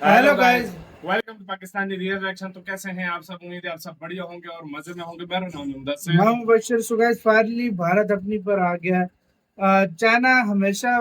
Hello guys. Welcome to Pakistani real reaction. तो कैसे हैं आप सब? उम्मीद है आप सब बढ़िया होंगे और मजे में होंगे। मेरा नाम है मुदस्सिर। मैं हूं Bashir. So guys, finally Bharat अपनी पर आ गया। चाइना हमेशा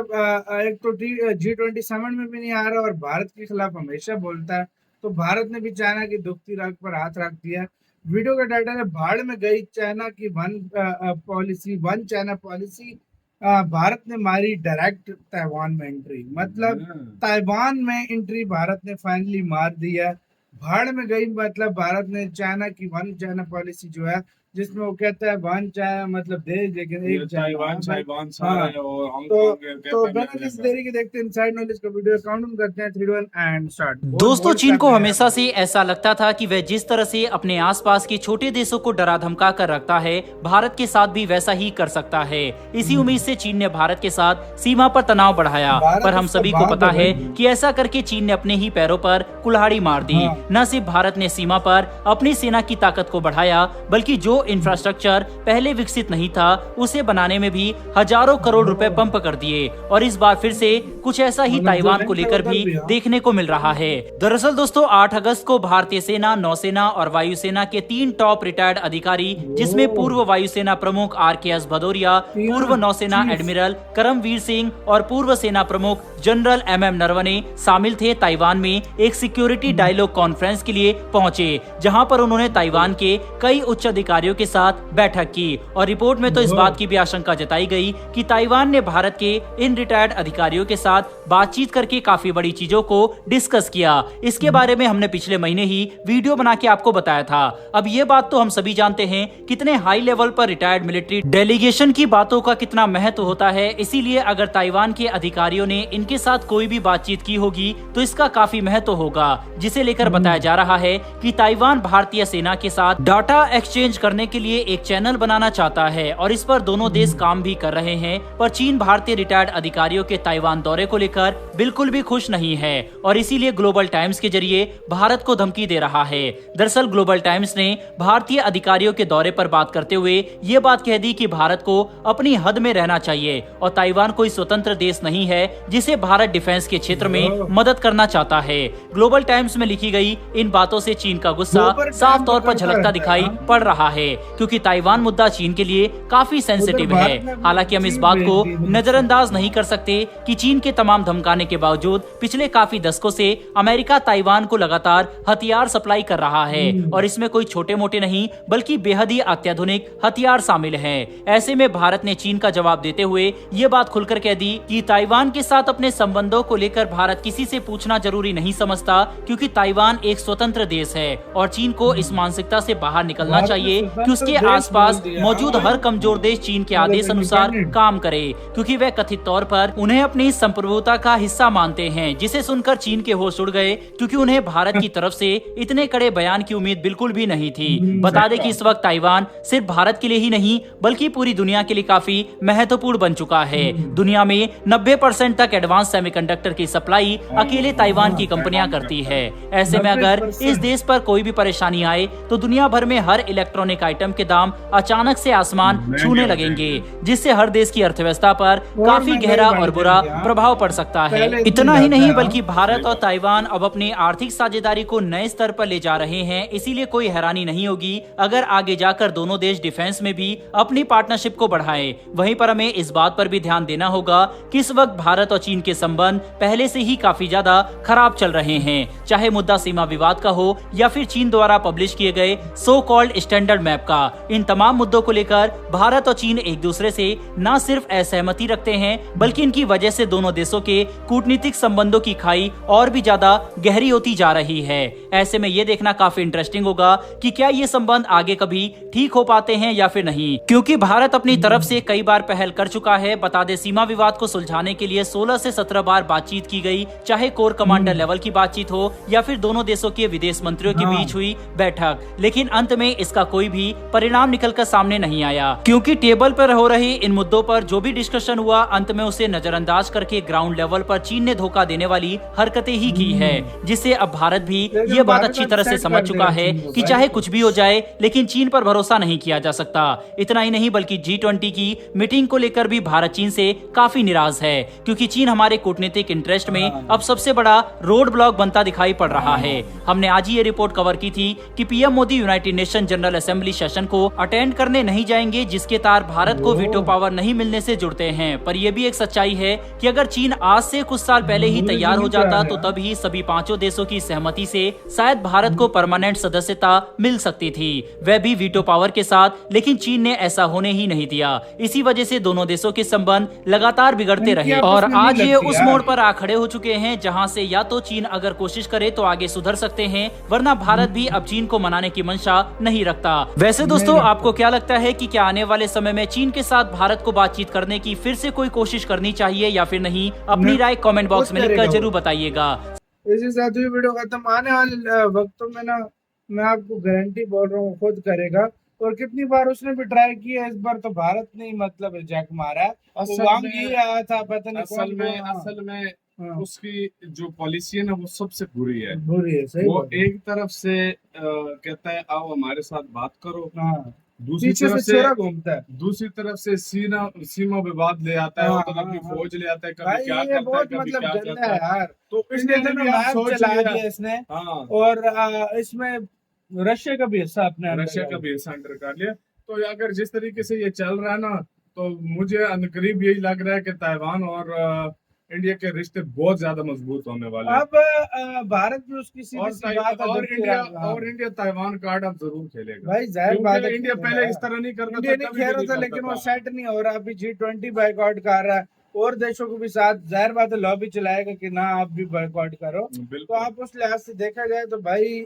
एक तो G27 में भी नहीं आ रहा और भारत के खिलाफ हमेशा बोलता है। तो भारत ने भी चाइना की दुखती राख पर हाथ रख दिया। वीडियो का टाइटल है भाड़ में गई चाइना की one policy, one China policy. Bharat ने मारी डायरेक्ट ताइवान में एंट्री, मतलब ताइवान में एंट्री भारत ने फाइनली मार दिया। भाड़ में गई मतलब भारत ने चाइना की वन चाइना पॉलिसी जो है, जिसमें वो कहता है वन चाइना मतलब देश, लेकिन ये एक ताइवान चाइना। ताइवान हाँ, सारा और तो हांगकांग तो कहता बिना किसी देरी के देखते हैं इनसाइड नॉलेज का वीडियो। काउंट करते हैं 3 2 1 एंड स्टार्ट। दोस्तों, चीन को हमेशा से ऐसा लगता था कि वह जिस तरह से अपने आसपास के छोटे देशों को डरा धमका कर रखता है, भारत के साथ भी वैसा ही कर सकता है। इसी उम्मीद से चीन ने भारत के साथ सीमा पर तनाव बढ़ाया, पर हम सभी को पता है कि ऐसा करके चीन ने अपने ही पैरों पर कुल्हाड़ी मार दी। न सिर्फ भारत ने सीमा पर अपनी सेना की ताकत को बढ़ाया, बल्कि जो इंफ्रास्ट्रक्चर पहले विकसित नहीं था उसे बनाने में भी हजारों करोड़ रुपए पंप कर दिए। और इस बार फिर से कुछ ऐसा ही ताइवान को लेकर भी देखने को मिल रहा है। दरअसल दोस्तों, 8 अगस्त को भारतीय सेना, नौसेना और वायुसेना के 3 टॉप रिटायर्ड अधिकारी, जिसमें पूर्व वायुसेना प्रमुख RKS भदौरिया, पूर्व नौसेना एडमिरल करमवीर सिंह और पूर्व सेना प्रमुख जनरल MM नरवणे शामिल थे, ताइवान में एक सिक्योरिटी डायलॉग कॉन्फ्रेंस के लिए पहुंचे, जहां पर उन्होंने ताइवान के कई उच्च अधिकारियों के साथ बैठक की। और रिपोर्ट में तो इस बात की भी आशंका जताई गई कि ताइवान ने भारत के इन रिटायर्ड अधिकारियों के साथ बातचीत करके काफी बड़ी चीजों को डिस्कस किया। इसके बारे में हमने पिछले महीने ही वीडियो बना के आपको बताया था। अब ये बात तो हम सभी जानते हैं कितने हाई लेवल पर रिटायर्ड मिलिट्री डेलीगेशन की बातों का कितना महत्व होता है। इसीलिए अगर ताइवान के अधिकारियों ने इनके साथ कोई भी बातचीत की होगी तो इसका काफी महत्व होगा, जिसे लेकर बताया जा रहा है कि ताइवान भारतीय सेना के साथ डाटा एक्सचेंज करने के लिए एक चैनल बनाना चाहता है और इस पर दोनों देश काम भी कर रहे हैं। पर चीन भारतीय रिटायर्ड अधिकारियों के ताइवान दौरे को लेकर बिल्कुल भी खुश नहीं है और इसीलिए ग्लोबल टाइम्स के जरिए भारत को धमकी दे रहा है। दरअसल ग्लोबल टाइम्स ने भारतीय अधिकारियों के दौरे पर बात करते हुए ये बात कह दी कि भारत को अपनी हद में रहना चाहिए और ताइवान कोई स्वतंत्र देश नहीं है जिसे भारत डिफेंस के क्षेत्र में मदद करना चाहता है। ग्लोबल टाइम्स में लिखी गई इन बातों से चीन का गुस्सा साफ तौर पर झलकता दिखाई पड़ रहा है, क्योंकि ताइवान मुद्दा चीन के लिए काफी सेंसिटिव है। हालांकि हम इस बात को नजरअंदाज नहीं कर सकते कि चीन के तमाम धमकाने के बावजूद पिछले काफी दशकों से अमेरिका ताइवान को लगातार हथियार सप्लाई कर रहा है और इसमें कोई छोटे मोटे नहीं बल्कि बेहद ही अत्याधुनिक हथियार शामिल हैं। ऐसे में भारत ने चीन का जवाब देते हुए ये बात खुलकर कह दी कि ताइवान के साथ अपने संबंधों को लेकर भारत किसी से पूछना जरूरी नहीं समझता, क्योंकि ताइवान एक स्वतंत्र देश है और चीन को इस मानसिकता से बाहर निकलना चाहिए कि उसके आसपास मौजूद हर कमजोर देश चीन के आदेश अनुसार काम करे, क्योंकि वह कथित तौर पर उन्हें अपनी संप्रभुता का हिस्सा मानते हैं। जिसे सुनकर चीन के होश उड़ गए, क्योंकि उन्हें भारत की तरफ से इतने कड़े बयान की उम्मीद बिल्कुल भी नहीं थी। बता दें कि इस वक्त ताइवान सिर्फ भारत के लिए ही नहीं बल्कि पूरी दुनिया के लिए काफी महत्वपूर्ण बन चुका है। दुनिया में 90% तक एडवांस सेमीकंडक्टर की सप्लाई अकेले ताइवान की कंपनियां करती है। ऐसे में अगर इस देश पर कोई भी परेशानी आए तो दुनिया भर में हर इलेक्ट्रॉनिक आइटम के दाम अचानक से आसमान छूने लगेंगे, जिससे हर देश की अर्थव्यवस्था पर काफी गहरा और बुरा प्रभाव पड़ सकता है। इतना ही नहीं बल्कि भारत और ताइवान अब अपनी आर्थिक साझेदारी को नए स्तर पर ले जा रहे हैं। इसीलिए कोई हैरानी नहीं होगी अगर आगे जाकर दोनों देश डिफेंस में भी अपनी पार्टनरशिप को बढ़ाएं। वहीं पर हमें इस बात पर भी ध्यान देना होगा कि इस वक्त भारत और चीन के संबंध पहले से ही काफी ज्यादा खराब चल रहे हैं, चाहे मुद्दा सीमा विवाद का हो या फिर चीन द्वारा पब्लिश किए गए सो कॉल्ड स्टैंडर्ड मैप का। इन तमाम मुद्दों को लेकर भारत और चीन एक दूसरे से न सिर्फ असहमति रखते हैं बल्कि इनकी वजह से दोनों देशों के कूटनीतिक संबंधों की खाई और भी ज्यादा गहरी होती जा रही है। ऐसे में ये देखना काफी इंटरेस्टिंग होगा कि क्या ये संबंध आगे कभी ठीक हो पाते हैं या फिर नहीं, क्योंकि भारत अपनी तरफ से कई बार पहल कर चुका है। बता दें, सीमा विवाद को सुलझाने के लिए 16 से 17 बार बातचीत की गई, चाहे कोर कमांडर लेवल की बातचीत हो या फिर दोनों देशों के विदेश मंत्रियों के बीच हुई बैठक, लेकिन अंत में इसका कोई भी भी परिणाम निकलकर सामने नहीं आया, क्योंकि टेबल पर हो रही इन मुद्दों पर जो भी डिस्कशन हुआ अंत में उसे नजरअंदाज करके ग्राउंड लेवल पर चीन ने धोखा देने वाली हरकतें ही की है, जिससे अब भारत भी ये बात अच्छी तरह से समझ चुका है कि चाहे कुछ भी हो जाए लेकिन चीन पर भरोसा नहीं किया जा सकता। इतना ही नहीं बल्कि G20 की मीटिंग को लेकर भी भारत चीन से काफी निराश है, क्योंकि चीन हमारे कूटनीतिक इंटरेस्ट में अब सबसे बड़ा रोड ब्लॉक बनता दिखाई पड़ रहा है। हमने आज ही ये रिपोर्ट कवर की थी कि PM Modi United nation general assembly session को अटेंड करने नहीं जाएंगे, जिसके तार भारत को वीटो पावर नहीं मिलने से जुड़ते हैं। पर यह भी एक सच्चाई है कि अगर चीन आज से कुछ साल पहले ही तैयार हो जाता तो तब ही सभी पांचों देशों की सहमति से शायद भारत को परमानेंट सदस्यता मिल सकती थी, वह भी वीटो पावर के साथ। लेकिन चीन ने ऐसा होने ही नहीं दिया। इसी वजह से दोनों देशों के संबंध लगातार बिगड़ते रहे और आज ये उस मोड़ पर आ खड़े हो चुके हैं जहां से या तो चीन अगर कोशिश करे तो आगे सुधर सकते हैं, वरना भारत भी अब चीन को मनाने की मंशा नहीं रखता। वैसे दोस्तों, आपको क्या लगता है कि क्या आने वाले समय में चीन के साथ भारत को बातचीत करने की फिर से कोई कोशिश करनी चाहिए या फिर नहीं? अपनी राय कमेंट बॉक्स में लिखकर जरूर बताइएगा। इसी साथ ही वीडियो खत्म। आने वाले वक्तों में ना मैं आपको गारंटी बोल रहा हूँ, खुद करेगा। और कितनी बार उसने भी ट्राई किया, इस बार तो भारत ने ही मतलब रिजेक्ट मारा है। वांग ही आया था, पता नहीं असल में उसकी जो पॉलिसी है ना वो सबसे बुरी है। बुरी है, सही वो बात है। एक तरफ से कहता है आओ हमारे साथ बात करो, हाँ, दूसरी पीछे तरफ से से चोरा घूमता है। दूसरी तरफ से सीमा विवाद ले आता है, हाँ, और कभी हाँ, फौज ले आता है, कभी भाई क्या ये करता है, बहुत कभी मतलब क्या गंदा करता है है। यार। तो इसने इसलिए तो भी आप मैप सोच चला लिया। दिया इसने। हाँ, और इसमें रशिया का भी हिस्सा अपने अंदर रशिया का डाल भी हिस्सा अंडर कर लिया। तो अगर जिस तरीके से ये चल रहा है ना, तो मुझे अनकरीब यही लग रहा है कि ताइवान और इंडिया के रिश्ते बहुत ज्यादा मजबूत होने वाले हैं। अब भारत भी उसकी सीधी सी बात है, और देखते इंडिया रहा। हाँ। और इंडिया ताइवान कार्ड अब जरूर खेलेगा, भाई जाहिर बात है, क्योंकि इंडिया खेलेगा पहले यार। इस तरह नहीं करता इंडिया था, नहीं कभी खेल भी रहा नहीं था, करता लेकिन वो था। सेट नहीं हो रहा। अभी G20 बायकॉट कर रहा है और देशों को भी साथ, जाहिर बात है लॉबी चलाएगा कि ना आप भी बायकॉट करो। तो बिल्कुल। आप उस लिहाज से देखा जाए तो भाई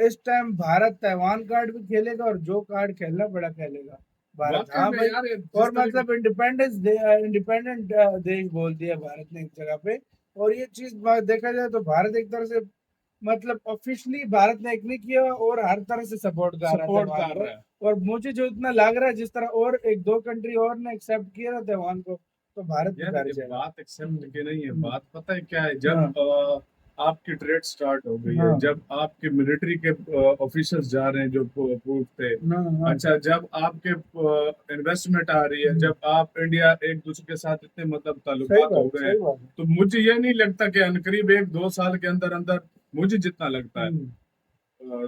इस टाइम भारत ताइवान कार्ड भी खेलेगा और जो कार्ड खेलना बड़ा खेलेगा भारत। वाकई हाँ में भाई। यार, और मतलब इंडिपेंडेंट देश बोल दिया भारत ने एक जगह पे। और ये चीज देखा जाए तो भारत एक तरह से मतलब ऑफिशियली भारत ने एक नहीं किया और हर तरह से सपोर्ट कर रहा सपोर्ट है कर ताइवान रहा है। को। और मुझे जो इतना लग रहा है, जिस तरह और एक दो कंट्री और ने एक्सेप्ट किया था ताइवान को, तो भारत भी यार कर ये जाएगा। बात एक्सेप्ट की नहीं है, हम्म। बात पता है क्या है? जब आपकी ट्रेड स्टार्ट हो गई है, हाँ। जब आपके मिलिट्री के ऑफिसर्स जा रहे हैं जो पूर्व थे, हाँ। अच्छा, जब आपके इन्वेस्टमेंट आ रही है, जब आप इंडिया एक दूसरे के साथ इतने मतलब सही ताल्लुकात हो बात, गए सही हैं, बात है। तो मुझे ये नहीं लगता कि अनकरीब 1-2 साल के अंदर अंदर, मुझे जितना लगता है,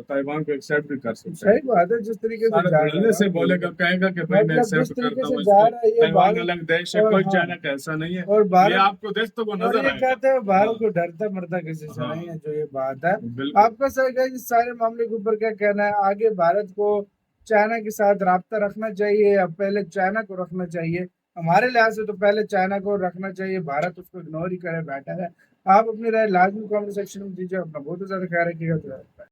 ताइवान को एक्सेप्ट भी कर सकते हैं। सही बात है। जिस तरीके से सारे जा धड़ल्ले रहा से है, बोलेगा, कहेगा कि भाई मैं मतलब जिस एक्सेप्ट तरीके करता से हूँ जा इसको, रहा है ये ताइवान भारत। अलग देश है, और कोई हाँ, चाइना का ऐसा नहीं है। और ये भारत आपको देखते को और नजर ये आएगा। कहते हैं भारत हाँ, को डरता मरता किसी से हाँ, नहीं है, जो ये बात है। बिल्कुल। आपका सर इस सारे मामले के ऊपर क्या कहना है? आगे भारत को चाइना के साथ राब्ता रखना चाहिए या पहले चाइना को रखना चाहिए? हमारे लिहाज से तो पहले चाइना को रखना चाहिए, भारत उसको इग्नोर ही करे बैठा है। आप अपनी राय लाजमी कमेंट सेक्शन में दीजिए। अपना बहुत ज्यादा ख्याल रखिएगा।